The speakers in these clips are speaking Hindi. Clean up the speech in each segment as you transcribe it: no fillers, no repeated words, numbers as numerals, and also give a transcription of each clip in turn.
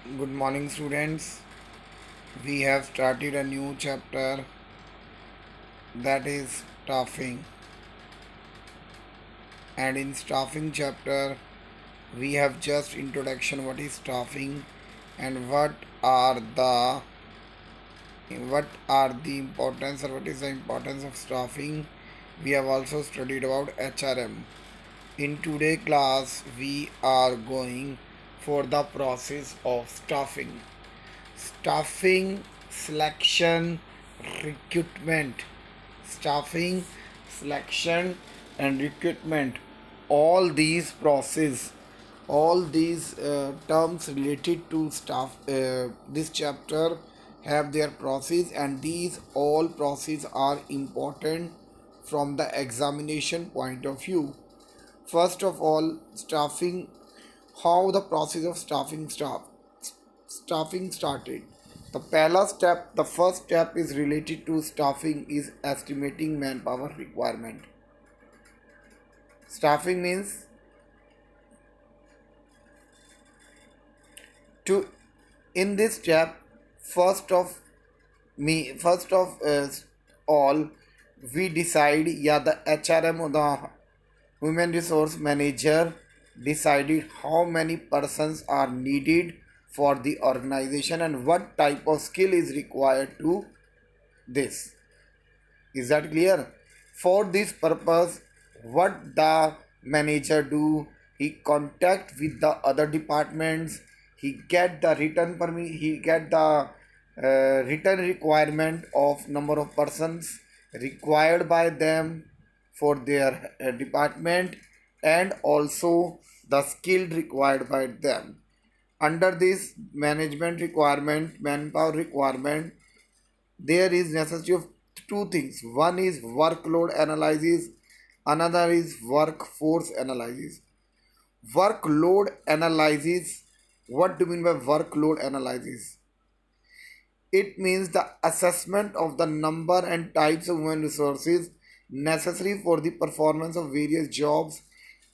Good morning, students. We have started a new chapter, that is staffing. And in staffing chapter, we have just introduction what is staffing and what are the importance or what is the importance of staffing. We have also studied about HRM. In today class, we are going for the process of staffing. Staffing, selection, recruitment. Staffing, selection, and recruitment. All these process, all these terms related to staff, this chapter have their process, and these all process are important from the examination point of view. First of all, staffing, how the process of staffing started. The first step is related to staffing is estimating manpower requirement. Staffing means to in this step, first of all, we decide, yeah, the HRM or the human resource manager decided how many persons are needed for the organization and what type of skill is required to this. Is that clear? For this purpose, what the manager do? He contact with the other departments. He get the written permit. He get the written requirement of number of persons required by them for their department, and also the skill required by them. Under this management requirement, manpower requirement, there is necessity of two things. One is workload analysis, another is workforce analysis. Workload analysis, what do you mean by workload analysis? It means the assessment of the number and types of human resources necessary for the performance of various jobs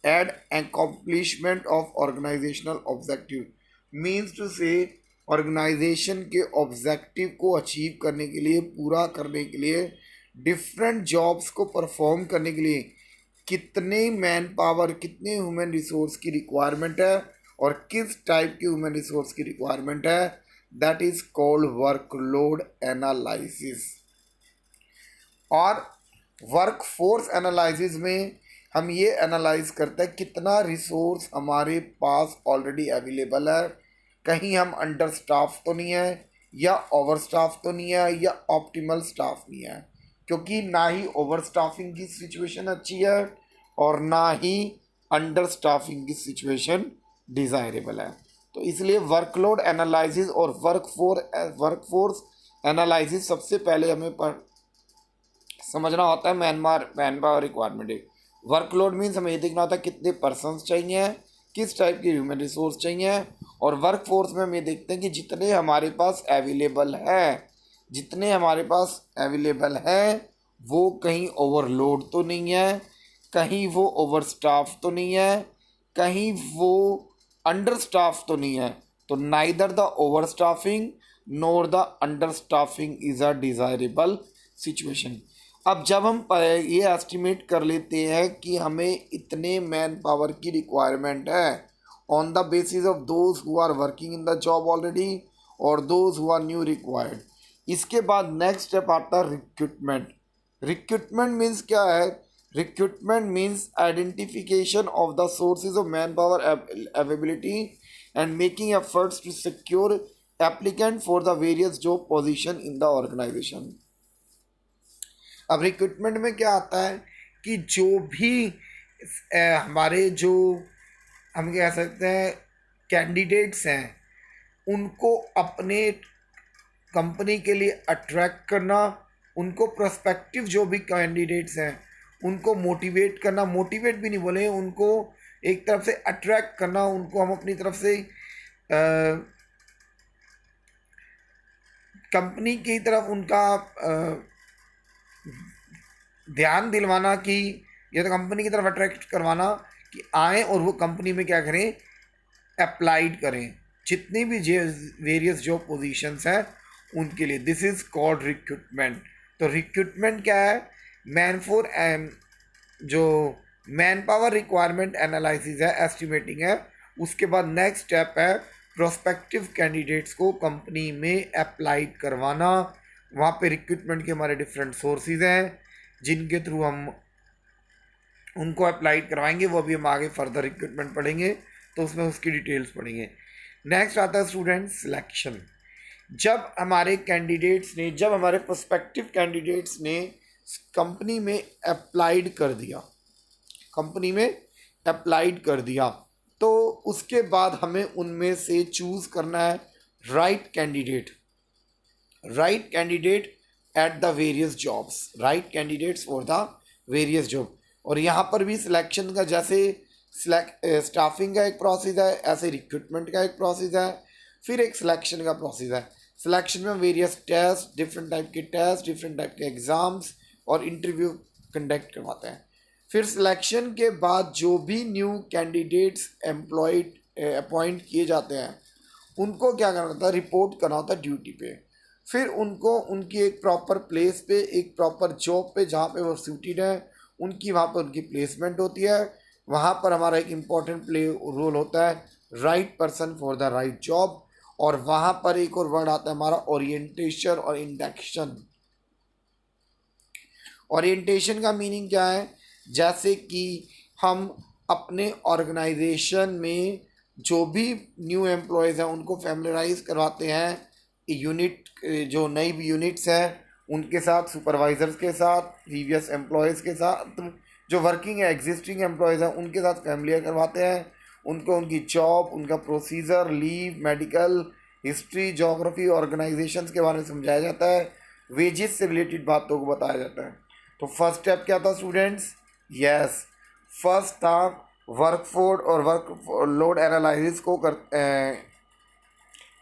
and accomplishment of organizational objective. Means to say, organisation के ऑब्जेक्टिव को अचीव करने के लिए, पूरा करने के लिए, डिफरेंट जॉब्स को परफॉर्म करने के लिए कितने मैन पावर, कितने ह्यूमन रिसोर्स की रिक्वायरमेंट है और किस टाइप के ह्यूमन रिसोर्स की रिक्वायरमेंट है, that is called workload analysis. और वर्क फोर्स एनालिसिस में हम ये एनालाइज करते हैं कितना रिसोर्स हमारे पास ऑलरेडी अवेलेबल है, कहीं हम अंडर स्टाफ तो नहीं है, या ओवर स्टाफ तो नहीं है, या ऑप्टिमल स्टाफ नहीं है. क्योंकि ना ही ओवर स्टाफिंग की सिचुएशन अच्छी है और ना ही अंडर स्टाफिंग की सिचुएशन डिज़ायरेबल है. तो इसलिए वर्कलोड एनालिसिस और वर्कफोर्स एनालिसिस सबसे पहले हमें समझना होता है. Man power requirement. Workload means हमें ये देखना होता है कितने पर्सनस चाहिए, किस टाइप के ह्यूमन रिसोर्स चाहिए. और वर्क फोर्स में हम ये देखते हैं कि जितने हमारे पास अवेलेबल हैं वो कहीं ओवरलोड तो नहीं है, कहीं वो ओवर स्टाफ तो नहीं है, कहीं वो अंडर स्टाफ तो नहीं है. तो neither the over staffing NOR the under staffing is a desirable situation. अब जब हम ये एस्टिमेट कर लेते हैं कि हमें इतने मैन पावर की रिक्वायरमेंट है on the basis of those who are working in the job already और those who are new required. इसके बाद नेक्स्ट स्टेप आता है रिक्रूटमेंट. रिक्रूटमेंट मीन्स क्या है? Recruitment means identification of the sources of manpower availability and making efforts to secure applicant for the various job position in the organisation. अब रिक्रूटमेंट में क्या आता है कि जो भी हमारे जो हम कह सकते हैं कैंडिडेट्स हैं, उनको अपने कंपनी के लिए अट्रैक्ट करना, उनको प्रोस्पेक्टिव जो भी कैंडिडेट्स हैं उनको मोटिवेट करना, मोटिवेट भी नहीं बोले, उनको एक तरफ से अट्रैक्ट करना, उनको हम अपनी तरफ से कंपनी की तरफ उनका ध्यान दिलवाना कि या तो कंपनी की तरफ अट्रैक्ट करवाना कि आएँ और वो कंपनी में क्या करें, अप्लाइड करें. जितनी भी वेरियस जॉब पोजीशंस हैं उनके लिए। This is called recruitment. तो रिक्रूटमेंट क्या है? मैन फॉर एंड जो मैन पावर रिक्वायरमेंट एनालिसिस है, एस्टिमेटिंग है। उसके बाद नेक्स्ट स्टेप है प्रोस्पेक्टिव कैंडिडेट्स को कंपनी में अप्लाइड करवाना। वहाँ पे रिक्रूटमेंट के हमारे डिफरेंट सोर्सेज हैं जिनके थ्रू हम उनको अप्लाइड करवाएंगे। वो अभी हम आगे फर्दर रिक्रूटमेंट पढ़ेंगे तो उसमें उसकी डिटेल्स पढ़ेंगे। नेक्स्ट आता है स्टूडेंट सिलेक्शन। जब हमारे प्रोस्पेक्टिव कैंडिडेट्स ने कंपनी में अप्लाइड कर दिया, कंपनी में अप्लाइड कर दिया, तो उसके बाद हमें उनमें से चूज़ करना है right candidate at the various jobs, right candidates for the various job. और यहाँ पर भी सिलेक्शन का जैसे स्टाफिंग का एक प्रोसेस है, ऐसे रिक्रूटमेंट का एक प्रोसेस है, फिर एक सिलेक्शन का प्रोसेस है। सिलेक्शन में वेरियस टेस्ट, डिफरेंट टाइप के एग्ज़ाम्स और इंटरव्यू कंडक्ट करवाते हैं। फिर सिलेक्शन के बाद जो भी न्यू कैंडिडेट्स अपॉइंट किए जाते हैं उनको क्या करना होता है? रिपोर्ट करना होता है ड्यूटी पे। फिर उनको उनकी एक प्रॉपर प्लेस पे, एक प्रॉपर जॉब पे जहाँ पे वो सूटेड है, उनकी वहाँ पर उनकी प्लेसमेंट होती है। वहाँ पर हमारा एक इम्पॉर्टेंट रोल होता है right person for the right job. और वहाँ पर एक और वर्ड आता है हमारा ओरिएंटेशन और इंडक्शन। ओरिएंटेशन का मीनिंग क्या है? जैसे कि हम अपने ऑर्गेनाइजेशन में जो भी न्यू एम्प्लॉयज़ हैं उनको फैमिलराइज करवाते हैं यूनिट, जो नई यूनिट्स हैं उनके साथ, सुपरवाइजर्स के साथ, प्रीवियस एम्प्लॉयज़ के साथ, जो वर्किंग है एग्जिस्टिंग एम्प्लॉयज़ हैं उनके साथ फैमिलियर करवाते हैं। उनको उनकी जॉब, उनका procedure, leave, medical history, geography, organisations के बारे में समझाया जाता है। वेजेस से रिलेटेड बातों को बताया जाता है। तो फर्स्ट स्टेप क्या था स्टूडेंट्स? यस, फर्स्ट था वर्कफोर्स और वर्क लोड एनालिसिस को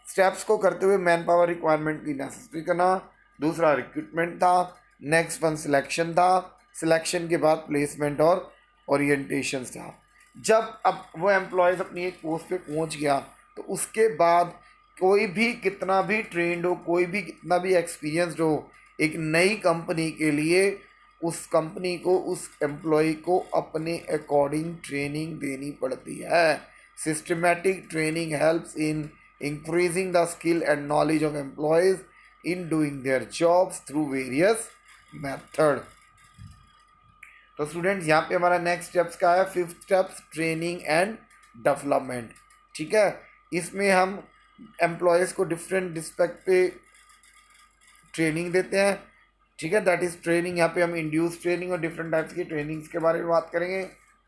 स्टेप्स को करते हुए मैन पावर रिक्वायरमेंट की नेसेसिटी करना। दूसरा रिक्रूटमेंट था। नेक्स्ट वन सिलेक्शन था। सिलेक्शन के बाद प्लेसमेंट और ओरिएंटेशन था। जब अब वो एम्प्लॉयज़ अपनी एक पोस्ट पे पहुंच गया तो उसके बाद कोई भी कितना भी ट्रेंड हो, कोई भी कितना भी एक्सपीरियंसड हो, एक नई कंपनी के लिए उस कंपनी को, उस एम्प्लॉय को अपने अकॉर्डिंग ट्रेनिंग देनी पड़ती है। Systematic training helps in increasing the skill and knowledge of employees in doing their jobs through various method। तो स्टूडेंट्स यहाँ पे हमारा नेक्स्ट स्टेप्स का है fifth steps training and development. ठीक है, इसमें हम एम्प्लॉयज़ को डिफरेंट डिस्पेक्ट पे ट्रेनिंग देते हैं। ठीक है, दैट इज़ ट्रेनिंग। यहाँ पे हम इंड्यूस ट्रेनिंग और डिफरेंट टाइप्स की ट्रेनिंग्स के बारे में बात करेंगे।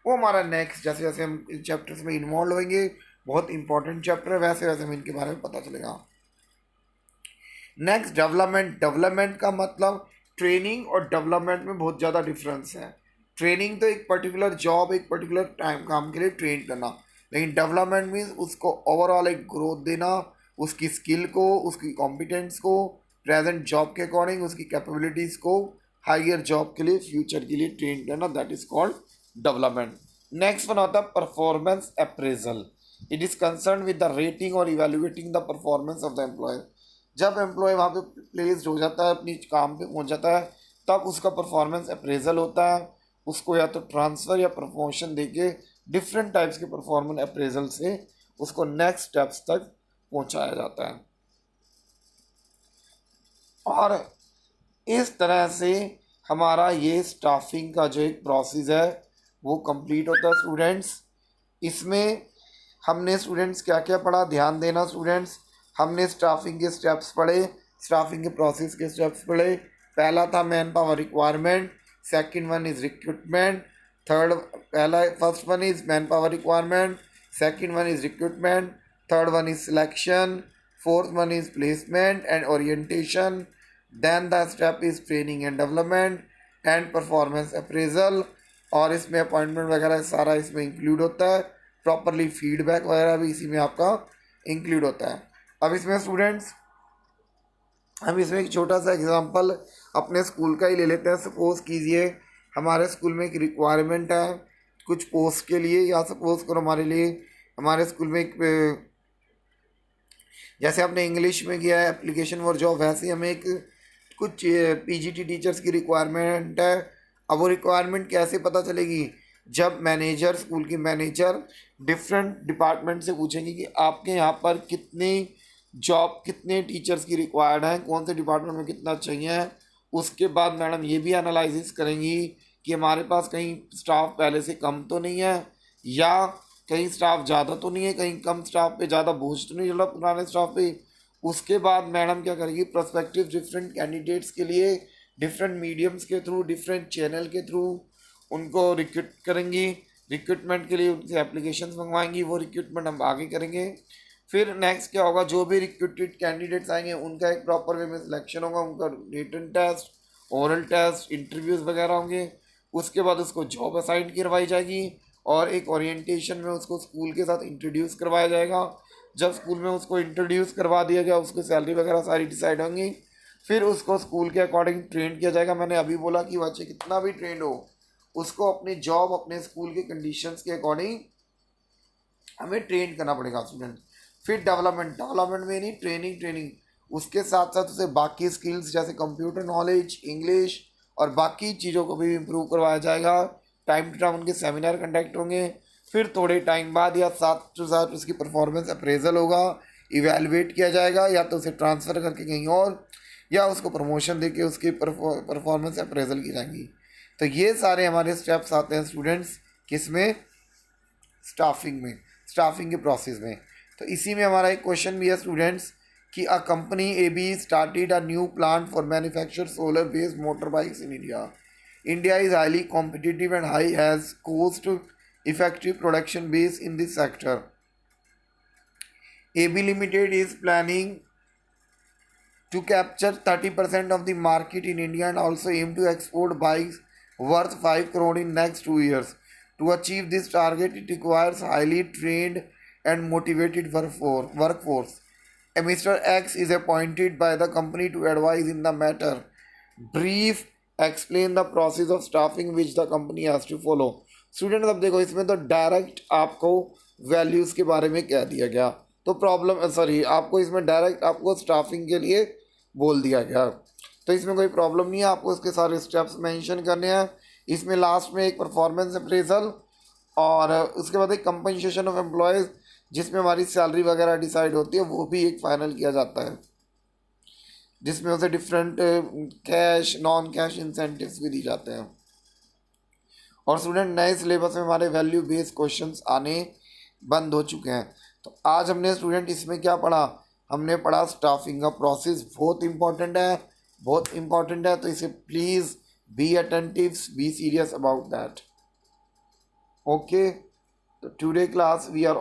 वो हमारा नेक्स्ट, जैसे जैसे हम इन चैप्टर्स में इन्वॉल्व होंगे, बहुत इंपॉर्टेंट चैप्टर है, वैसे वैसे हमें इनके बारे में पता चलेगा। Next development. डेवलपमेंट का मतलब ट्रेनिंग और डेवलपमेंट में बहुत ज़्यादा डिफरेंस है। ट्रेनिंग तो एक पर्टिकुलर जॉब, एक पर्टिकुलर टाइम काम के लिए ट्रेन करना, लेकिन डेवलपमेंट मीन्स उसको ओवरऑल एक ग्रोथ देना, उसकी स्किल को, उसकी कॉम्पिटेंस को, प्रेजेंट जॉब के अकॉर्डिंग उसकी कैपेबिलिटीज़ को हायर जॉब के लिए, फ्यूचर के लिए ट्रेन करना, that is called development. Next one होता है performance appraisal. It is concern with the rating और evaluating the performance of the employee. जब एम्प्लॉय वहाँ पे प्लेस्ड हो जाता है, अपनी काम पे पहुँच जाता है, तब उसका परफॉर्मेंस अप्रेजल होता है। उसको या तो ट्रांसफ़र या प्रमोशन देके डिफरेंट टाइप्स के परफॉर्मेंस अप्रेजल से उसको नेक्स्ट स्टेप्स तक पहुँचाया जाता है। और इस तरह से हमारा ये स्टाफिंग का जो एक प्रोसेस है वो कंप्लीट होता है स्टूडेंट्स। इसमें हमने स्टूडेंट्स क्या क्या पढ़ा, ध्यान देना स्टूडेंट्स। हमने स्टाफिंग के स्टेप्स पढ़े, स्टाफिंग के प्रोसेस के स्टेप्स पढ़े। पहला था manpower requirement, second one is recruitment, first one is manpower requirement, second one is recruitment, third one is selection, fourth one is placement and orientation, then the step is training and development and performance appraisal. और इसमें अपॉइंटमेंट वगैरह सारा इसमें इंक्लूड होता है, प्रॉपरली फीडबैक वगैरह भी इसी में आपका इंक्लूड होता है। अब इसमें स्टूडेंट्स हम इसमें एक छोटा सा एग्जांपल अपने स्कूल का ही ले लेते हैं। सपोज़ कीजिए हमारे स्कूल में एक रिक्वायरमेंट है कुछ पोस्ट के लिए, या सपोज़ करो हमारे स्कूल में एक जैसे आपने इंग्लिश में किया है एप्लीकेशन फॉर जॉब, वैसे ही हमें एक कुछ पीजीटी टीचर्स की रिक्वायरमेंट है। अब वो रिक्वायरमेंट कैसे पता चलेगी? जब मैनेजर, स्कूल की मैनेजर डिफरेंट डिपार्टमेंट से पूछेंगे कि आपके यहाँ पर कितनी जॉब, कितने टीचर्स की रिक्वायर्ड है, कौन से डिपार्टमेंट में कितना चाहिए। उसके बाद मैडम ये भी एनालिसिस करेंगी कि हमारे पास कहीं स्टाफ पहले से कम तो नहीं है, या कहीं स्टाफ ज़्यादा तो नहीं है, कहीं कम स्टाफ पे ज़्यादा बोझ तो नहीं चला पुराने स्टाफ पे। उसके बाद मैडम क्या करेगी, प्रोस्पेक्टिव डिफरेंट कैंडिडेट्स के लिए डिफरेंट मीडियम्स के थ्रू, डिफरेंट चैनल के थ्रू उनको रिक्रूट करेंगी। रिक्रूटमेंट के लिए उनसे एप्लीकेशंस मंगवाएंगी, वो रिक्रूटमेंट हम आगे करेंगे। फिर नेक्स्ट क्या होगा, जो भी रिक्रूटेड कैंडिडेट्स आएंगे उनका एक प्रॉपर वे में सिलेक्शन होगा, उनका written test, oral test, interviews वगैरह होंगे। उसके बाद उसको जॉब असाइन करवाई जाएगी और एक ओरिएंटेशन में उसको स्कूल के साथ इंट्रोड्यूस करवाया जाएगा। जब स्कूल में उसको इंट्रोड्यूस करवा दिया गया, उसको सैलरी वगैरह सारी डिसाइड होंगी। फिर उसको स्कूल के अकॉर्डिंग ट्रेन किया जाएगा। मैंने अभी बोला कि बच्चे कितना भी ट्रेंड हो, उसको अपनी जॉब, अपने स्कूल के कंडीशंस के अकॉर्डिंग हमें ट्रेन करना पड़ेगा स्टूडेंट। फिर डेवलपमेंट में नहीं, ट्रेनिंग उसके साथ साथ उसे बाकी स्किल्स जैसे कंप्यूटर नॉलेज, इंग्लिश और बाकी चीज़ों को भी इम्प्रूव करवाया जाएगा। टाइम टू टाइम उनके सेमिनार कंडक्ट होंगे। फिर थोड़े टाइम बाद या साथ टू साथ उसकी परफॉर्मेंस अप्रेजल होगा, इवेलुएट किया जाएगा, या तो उसे ट्रांसफ़र करके कहीं और, या उसको प्रमोशन देके उसकी परफॉर्मेंस अप्रेजल की जाएंगी। तो ये सारे हमारे स्टेप्स आते हैं स्टूडेंट्स, किसमें? स्टाफिंग के प्रोसेस में। तो इसी में हमारा एक क्वेश्चन भी है स्टूडेंट्स कि a company A be started a new plant for manufacture solar based motor bikes in India. India is highly competitive and high has cost effective production base in this sector. AB Limited is planning to capture 30% of the market in India and also aim to export bikes worth 5 crore in next 2 years. To achieve this target, it requires highly trained and motivated workforce. A Mr. X is appointed by the company to advise in the matter. Brief explain the process of staffing which the company has to follow. Students अब देखो, इसमें तो डायरेक्ट आपको वैल्यूज़ के बारे में कह दिया गया, तो आपको इसमें डायरेक्ट आपको स्टाफिंग के लिए बोल दिया गया, तो इसमें कोई प्रॉब्लम नहीं है। आपको इसके सारे स्टेप्स मेंशन करने हैं। इसमें लास्ट में एक परफॉर्मेंस अप्रेजल और उसके बाद एक कंपनसेशन ऑफ एम्प्लॉयज़, जिसमें हमारी सैलरी वगैरह डिसाइड होती है, वो भी एक फाइनल किया जाता है, जिसमें उसे different cash, non cash incentives भी दी जाते हैं। और स्टूडेंट नए सिलेबस में हमारे वैल्यू बेस्ड क्वेश्चंस आने बंद हो चुके हैं। तो आज हमने स्टूडेंट इसमें क्या पढ़ा? हमने पढ़ा स्टाफिंग का प्रोसेस, बहुत इंपॉर्टेंट है, तो इसे please be attentive, be serious about that. Okay, तो today class we are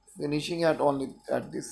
finishing at only at this.